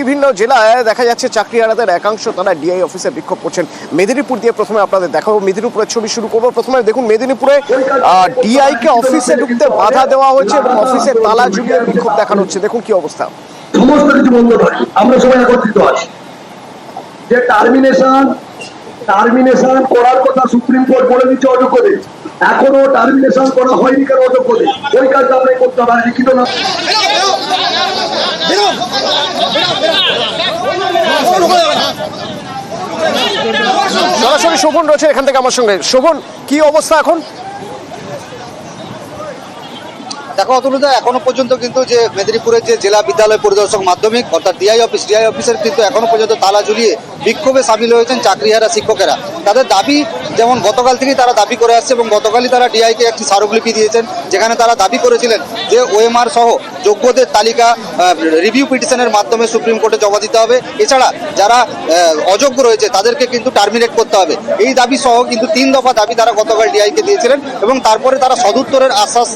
বিভিন্ন জেলায় দেখা যাচ্ছে চাকরিহারাদের একাংশ তারা ডিআই অফিসে বিক্ষোভ করছেন। মেদিনীপুর দিয়ে প্রথমে আপনাদের দেখাবো, মেদিনীপুরের ছবি শুরু করবো। প্রথমে দেখুন, মেদিনীপুরে ডিআই কে অফিসে ঢুকতে বাধা দেওয়া হয়েছে এবং অফিসে তালা ঝুলিয়ে বিক্ষোভ দেখানো হচ্ছে। দেখুন কি অবস্থা। সমস্ত কিছু বন্ধ করে আমরা সবাই একত্রিত আছি যে টার্মিনেশন করার কথা সুপ্রিম কোর্ট বলে দিচ্ছে অযোগ্যদের। এখনো টার্মিনেশন করা হয়নি কেন অযোগ্যদের? ওই কাজটা আমরা করতে হবে, লিখিত না। সরাসরি শোভন রয়েছে এখান থেকে আমার সঙ্গে। শোভন, কি অবস্থা এখন? দেখো অতুলদা, এখনো পর্যন্ত কিন্তু যে মেদিনীপুরের যে জেলা বিদ্যালয় পরিদর্শক মাধ্যমিক অর্থাৎ ডিআই অফিসের কিন্তু এখনো পর্যন্ত তালা ঝুলিয়ে বিক্ষোভে সামিল হয়েছেন চাকরিহারা শিক্ষকেরা। তাদের দাবি, যেমন গতকাল থেকেই তারা দাবি করে আসছে এবং গতকালই তারা ডিআইকে একটি স্মারকলিপি দিয়েছেন, যেখানে তারা দাবি করেছিলেন যে ওএমআর সহ যোগ্যদের তালিকা রিভিউ পিটিশনের মাধ্যমে সুপ্রিম কোর্টে জমা দিতে হবে। এছাড়া যারা অযোগ্য রয়েছে তাদেরকে কিন্তু টার্মিনেট করতে হবে। এই দাবি সহ কিন্তু 3 দফা দাবি তারা গতকাল ডিআইকে দিয়েছিলেন এবং তারপরে তারা সদুত্তরের আশ্বাস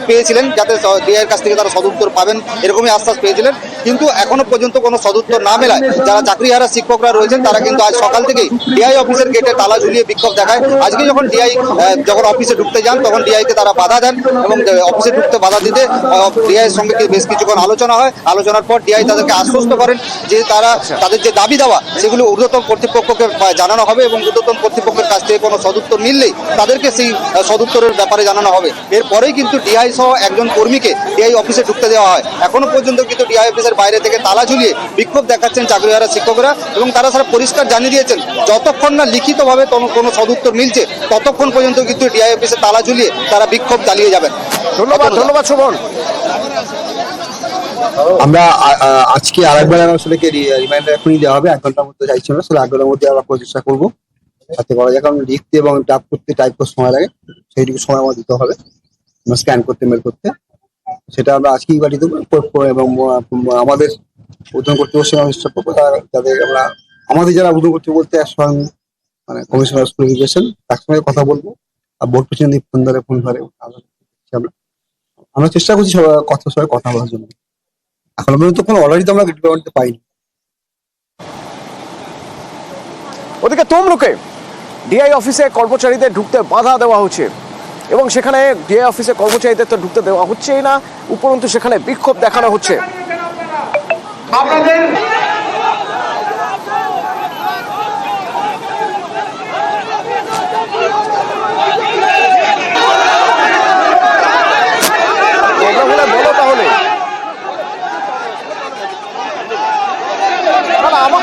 পেয়েছিলেন, যাতে ডিআইয়ের কাছ থেকে তারা সদুত্তর পাবেন এরকমই আশ্বাস পেয়েছিলেন। কিন্তু এখনো পর্যন্ত কোনো সদুত্তর না মেলায় যারা চাকরিহারা শিক্ষকরা রয়েছেন তারা কিন্তু আজ সকাল থেকেই ডিআই অফিসের গেটে তালা ঝুলিয়ে বিক্ষোভ দেখায়। আজকে যখন ডিআই অফিসে ঢুকতে যান তখন ডিআইকে তারা বাধা দেন এবং অফিসে ঢুকতে বাধা দিতে ডিআইয়ের সঙ্গে বেশ কিছুক্ষণ আলোচনা হয়। আলোচনার পর ডিআই তাদেরকে আশ্বস্ত করেন যে তারা তাদের যে দাবি দেওয়া সেগুলো ঊর্ধ্বতন কর্তৃপক্ষকে জানানো হবে এবং ঊর্ধ্বতন কর্তৃপক্ষের কাছ থেকে কোনো সদুত্তর মিললেই তাদেরকে সেই সদুত্তরের ব্যাপারে জানানো হবে। এরপরেই কিন্তু ডিআই সহ একজন কর্মীকে ডিআই অফিসে ঢুকতে দেওয়া হয়। এখনো পর্যন্ত কিন্তু ডিআই অফিসের বাইরে থেকে তালা ঝুলিয়ে বিক্ষোভ দেখাচ্ছেন চাকরিহারা শিক্ষকরা এবং তারা পরিষ্কার জানিয়ে দিয়েছেন যতক্ষণ না লিখিতভাবে কোনো সদুত্তর মিলছে ততক্ষণ পর্যন্ত কিন্তু ডিআই অফিসে তালা ঝুলিয়ে তারা বিক্ষোভ চালিয়ে যাবেন। ধন্যবাদ শোভন। আমরা আজকে আরেকবার আসলেকে রিমাইন্ডার এখনই দেওয়া হবে, 1 ঘন্টার মধ্যে চাইছি না, 1 ঘন্টার মধ্যে আমরা চেষ্টা করবো যাতে করা যায়। কারণ লিখতে এবং টাইপ করতে সময় লাগে, সেইটুকু সময় আমাদের দিতে হবে স্ক্যান করতে, মেল করতে। সেটা আমরা আজকেই পাঠিয়ে দেবো এবং আমাদের উদ্বোধন কর্তৃপক্ষের সঙ্গে চেষ্টা করবো যাদের আমাদের যারা উদ্বোধন কর্তৃপক্ষ বলতে স্বয়ং কমিশনার স্কুল এডুকেশন, তার সঙ্গে কথা বলবো। আর বোর্ড প্রেসিডেন্ট ফোন ধরে আমরা চেষ্টা করছি সবাই কথা বলার জন্য। এখন পর্যন্ত কোনো অলরেডি তো আমরা ডিপার্টমেন্ট পাইনি। ওদিকে তমলুকে ডিআই অফিসে কর্মচারীদের ঢুকতে বাধা দেওয়া হচ্ছে এবং সেখানে ডিআই অফিসে কর্মচারীদের তো ঢুকতে দেওয়া হচ্ছেই না, উপরন্তু সেখানে বিক্ষোভ দেখানো হচ্ছে। বলো তাহলে,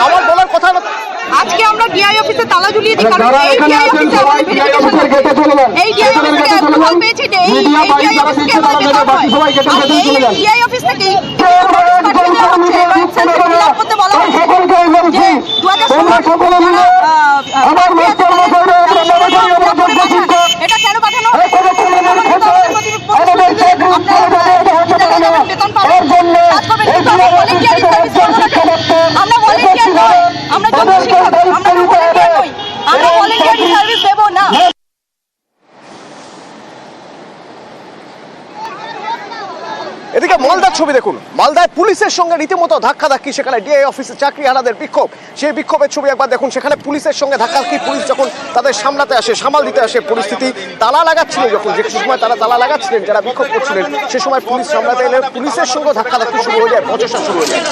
আমার বলার কথা। আজকে আমরা ডিআই অফিসে তালা ঝুলিয়ে দিই কারণ এই ডিআই অফিসে আমাদের ভেরিফিকেশন, এই ডিআই অফিস থেকে অ্যাপ্রুভাল পেয়েছি যে এই ডিআই অফিসকে আমাদের যেতে হবে। আর এই ডিআই অফিস থেকেই করতে বলা হয়েছে যে 2016 এটা কেন পাঠানো বেতন পাবো, আমরা ভলেন্টিয়ার নই, আমরা জনশিক্ষক, আমরা ভলেন্টিয়ার নই, আমরা ভলেন্টিয়ার সার্ভিস দেব না। এদিকে মালদার ছবি দেখুন, মালদায় পুলিশের সঙ্গে রীতিমতো ধাক্কাধাক্কি, সেখানে ডিআই অফিসে চাকরিহারাদের বিক্ষোভ। সেই বিক্ষোভের ছবি একবার দেখুন। সেখানে পুলিশের সঙ্গে ধাক্কাধাক্কি, পুলিশ যখন তাদের সামাল দিতে আসে পরিস্থিতি, তালা লাগাচ্ছিলেন যখন, যে সময় তারা তালা লাগাচ্ছিলেন যারা বিক্ষোভ করছিলেন, সে সময় পুলিশ সামলাতে এলে পুলিশের সঙ্গে ধাক্কাধাক্কি শুরু হয়ে যায়, বচসা শুরু হয়ে যায়।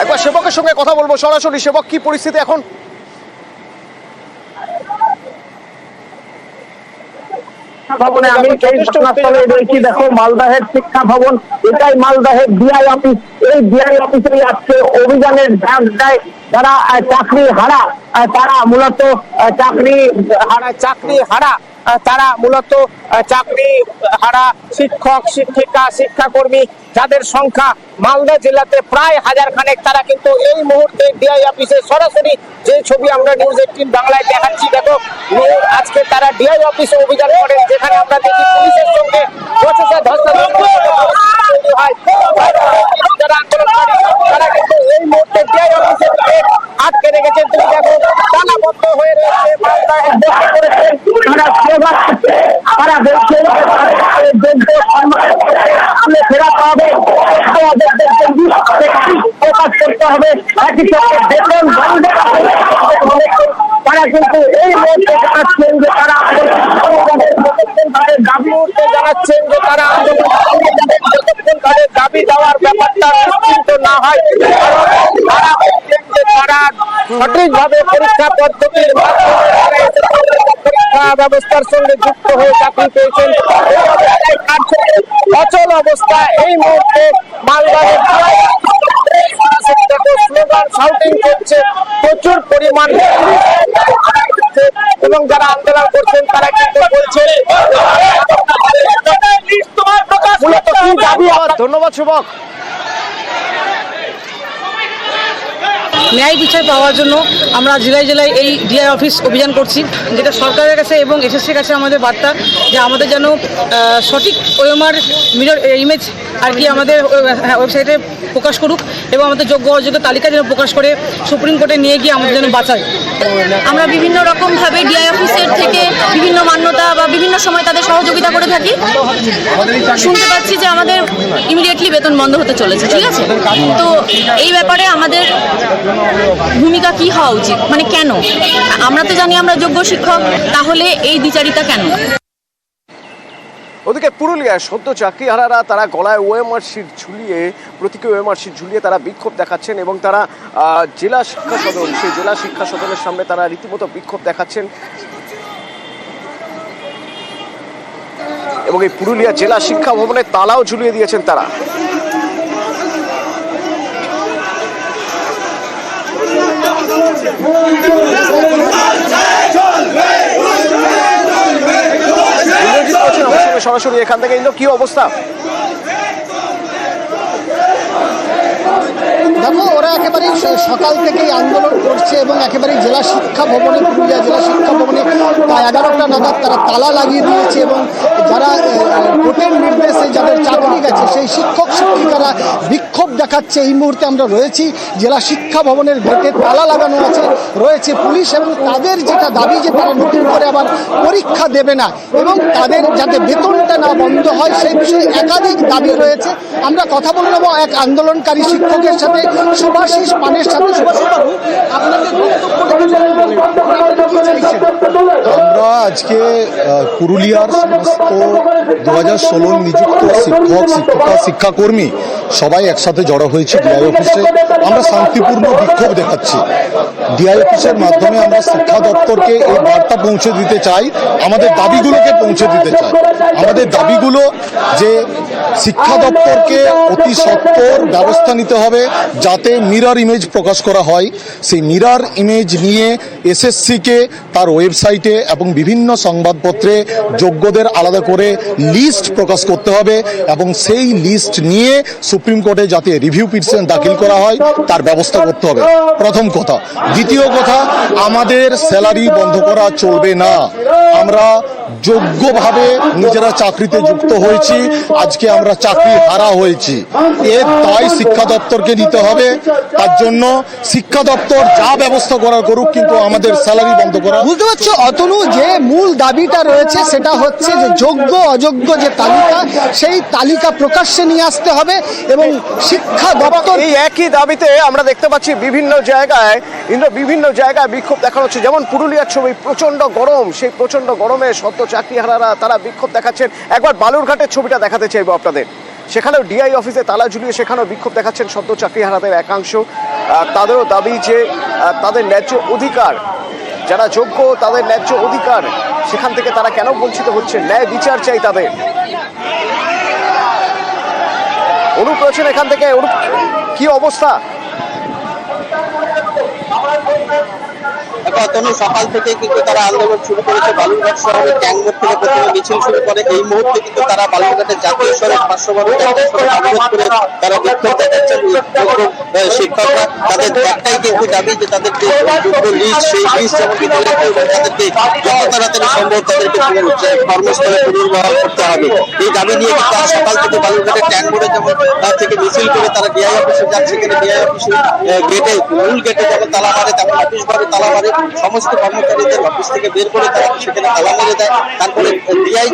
একবার সেবকের সঙ্গে কথা বলবো সরাসরি। সেবক, কি পরিস্থিতি এখন? ভবনে আমি এই ঘটনাস্থলে রয়েছি। দেখো, মালদাহের শিক্ষা ভবন, এটাই মালদাহের ডিআই অফিস। এই ডিআই অফিসে আজকে অভিযানের ডাক দেয় যারা চাকরি হারা, তারা মূলত চাকরি হারা তারা মূলত চাকরি হারা শিক্ষক, শিক্ষিকা, শিক্ষাকর্মী যাদের সংখ্যা মালদা জেলাতে প্রায় 1000 খানেক, তারা কিন্তু এই মুহূর্তে ডিআই অফিসে সরাসরি যে ছবি আমরা নিউজ 18 বাংলায় দেখাচ্ছি, দেখো আজকে তারা ডিআই অফিসে অভিযান করেন, যেখানে আমরা দেখি পুলিশের সঙ্গে বচসা ধস্তাধস্তি হয়। যারা আন্দোলনকারী তারা কিন্তু এই মুহূর্তে ডিআই অফিসে আটকে রেখেছেন। তুমি দেখো তালাবদ্ধ হয়ে রয়েছে, তারা বলছে ফেরাতে হবে, প্রকাশ করতে হবে, একই সঙ্গে বেতন বন্ধ তারা কিন্তু এই মুহূর্তে জানাচ্ছেন যে তারা জানাচ্ছেন যে তারা তাদের দাবি দেওয়ার ব্যাপারটা নিশ্চিন্ত না হয়, তারা তারা সঠিকভাবে পরীক্ষা পদ্ধতির পরীক্ষা ব্যবস্থার সঙ্গে যুক্ত হয়ে চাকরি পেয়েছেন। অচল অবস্থা এই মুহূর্তে মালদায় স্লোগান শাউটিং করছে প্রচুর পরিমাণ, এবং যারা আন্দোলন করছেন তারা কিন্তু বলছেন ধন্যবাদ শুভক। ন্যায় বিচার পাওয়ার জন্য আমরা জেলায় জেলায় এই ডিআই অফিস অভিযান করছি, যেটা সরকারের কাছে এবং এসএসসির কাছে আমাদের বার্তা যে আমাদের যেন সঠিক ওএমআর মিরর ইমেজ আর কি আমাদের ওয়েবসাইটে প্রকাশ করুক, এবং আমাদের যোগ্য অযোগ্য তালিকা যেন প্রকাশ করে সুপ্রিম কোর্টে নিয়ে গিয়ে আমাদের যেন বাঁচায়। আমরা বিভিন্ন রকমভাবে ডিআই অফিসের থেকে বিভিন্ন মান্যতা বা বিভিন্ন সময় তাদের সহযোগিতা করে থাকি। শুনতে পাচ্ছি যে আমাদের ইমিডিয়েটলি বেতন বন্ধ হতে চলেছে, ঠিক আছে? তো এই ব্যাপারে আমাদের ভূমিকা কি হওয়া উচিত, মানে কেন? আমরা তো জানি আমরা যোগ্য শিক্ষক, তাহলে এই দ্বিচারিতা কেন? ওদিকে পুরুলিয়ায় সদ্য চাকরিহারারা তারা গলায় ওএমআর শিট ঝুলিয়ে, প্রতীকী ওএমআর শিট ঝুলিয়ে তারা বিক্ষোভ দেখাচ্ছেন, এবং তারা জেলা শিক্ষা সদন, সেই জেলা শিক্ষা সদনের সামনে তারা রীতিমতো বিক্ষোভ দেখাচ্ছেন। এবং এই পুরুলিয়া জেলা শিক্ষা ভবনে তালাও ঝুলিয়ে দিয়েছেন তারা। সরাসরি এখান থেকে ইন্দ্র, কি অবস্থা? দেখো, ওরা একেবারেই সকাল থেকেই আন্দোলন করছে এবং একেবারেই জেলা শিক্ষা ভবনে, পুরুলিয়া জেলা শিক্ষা ভবনে 11টা নাগাদ তারা তালা লাগিয়ে দিয়েছে, এবং যারা কোর্টের নির্দেশে যাদের চাকরি গেছে সেই শিক্ষক শিক্ষিকারা বিক্ষোভ দেখাচ্ছে। এই মুহূর্তে আমরা রয়েছি জেলা শিক্ষা ভবনের গেটে, তালা লাগানো আছে, রয়েছে পুলিশ, এবং তাদের যেটা দাবি যে তারা নতুন করে আবার পরীক্ষা দেবে না এবং তাদের যাতে বেতনটা না বন্ধ হয় সেই বিষয়ে একাধিক দাবি রয়েছে। আমরা কথা বলে নেব এক আন্দোলনকারী শিক্ষকের সাথে, সুভাষিস পানের সাথে। সুভাষিসবাবু, আপনাদের আমরা আজকে পুরুলিয়ার সমস্ত 2016 নিযুক্ত শিক্ষক, শিক্ষিকা, শিক্ষাকর্মী সবাই একসাথে জড়ো হয়েছি ডিআই অফিসে। আমরা শান্তিপূর্ণ বিক্ষোভ দেখাচ্ছি। ডিআই অফিসের মাধ্যমে আমরা শিক্ষা দপ্তরকে এই বার্তা পৌঁছে দিতে চাই, আমাদের দাবিগুলোকে পৌঁছে দিতে চাই। আমাদের দাবিগুলো যে শিক্ষা দপ্তরকে অতি সত্বর ব্যবস্থা নিতে হবে যাতে মিরর ইমেজ প্রকাশ করা হয়। সেই মিরর ইমেজ নিয়ে এসএসসিকে তার ওয়েবসাইটে এবং বিভিন্ন সংবাদপত্রে যোগ্যদের আলাদা করে লিস্ট প্রকাশ করতে হবে, এবং সেই লিস্ট নিয়ে সুপ্রিম কোর্টে যাতে রিভিউ পিটিশন দাখিল করা হয় তার ব্যবস্থা করতে হবে, প্রথম কথা। দ্বিতীয় কথা, আমাদের স্যালারি বন্ধ করা চলবে না। আমরা যোগ্যভাবে নিজেরা চাকরিতে যুক্ত হয়েছি, আজকে আমরা চাকরি হারা হয়েছি, এর দায় শিক্ষা দপ্তরকে নিতে হবে। তার জন্য শিক্ষা দপ্তর যা ব্যবস্থা করার করুক, কিন্তু আমাদের স্যালারি বন্ধ করা। বুঝতে পারছো অতনু, যে মূল দাবিটা রয়েছে সেটা হচ্ছে যে যোগ্য অযোগ্য যে তালিকা, সেই তালিকা প্রকাশ্যে নিয়ে আসতে হবে, এবং শিক্ষা দপ্তর এই একই দাবিতে আমরা দেখতে পাচ্ছি বিভিন্ন জায়গায় বিভিন্ন জায়গায় বিক্ষোভ দেখানো হচ্ছে। যেমন পুরুলিয়ার ছবি, প্রচন্ড গরম, সেই প্রচন্ড গরমে সদ্য চাকরিহারারা তারা বিক্ষোভ দেখাচ্ছেন। একবার বালুরঘাটের ছবিটা দেখাতে চাইবো আপনাদের, সেখানেও ডিআই অফিসে তালা ঝুলিয়ে সেখানেও বিক্ষোভ দেখাচ্ছেন সদ্য চাকরিহারাদের একাংশ। তাদেরও দাবি যে তাদের ন্যায্য অধিকার, যারা যোগ্য তাদের ন্যায্য অধিকার, সেখান থেকে তারা কেন বঞ্চিত হচ্ছে, ন্যায় বিচার চাই তাদের। অনুপ রয়েছেন এখান থেকে। অনুপ, কি অবস্থা? অতনু সকাল থেকে কিন্তু তারা আন্দোলন শুরু করেছে বালুরঘাট শহরে ট্যাংমোড় থেকে প্রথমে মিছিল শুরু করে। এই মুহূর্তে কিন্তু তারা বালুরঘাটের জাতীয় সড়ক 512 জাতীয় সড়ক অবরোধ করে তারা বিক্ষোভ দেখাচ্ছেন। শিক্ষকরা তাদের একটাই কিন্তু দাবি যে তাদের যে যোগ্য লিস্ট সেই লিস্ট যেমন তাদেরকে যত তাড়াতাড়ি সম্ভব তাদেরকে কর্মস্থলে পুনর্বহাল করতে হবে। এই দাবি নিয়ে কিন্তু আজ সকাল থেকে বালুরঘাটের ট্যাংমোড়ে যেমন থেকে মিছিল করে তারা ডিআই অফিসে যাচ্ছে। সেখানে ডিআই অফিসের গেটে মূল গেটে যেমন তালা মারে তেমন অফিস ঘরে তালা মারে, সমস্ত কর্মচারীদের অফিস থেকে বের করে তারা সেখানে তালা মেরে দেয়। তারপরে ডিআই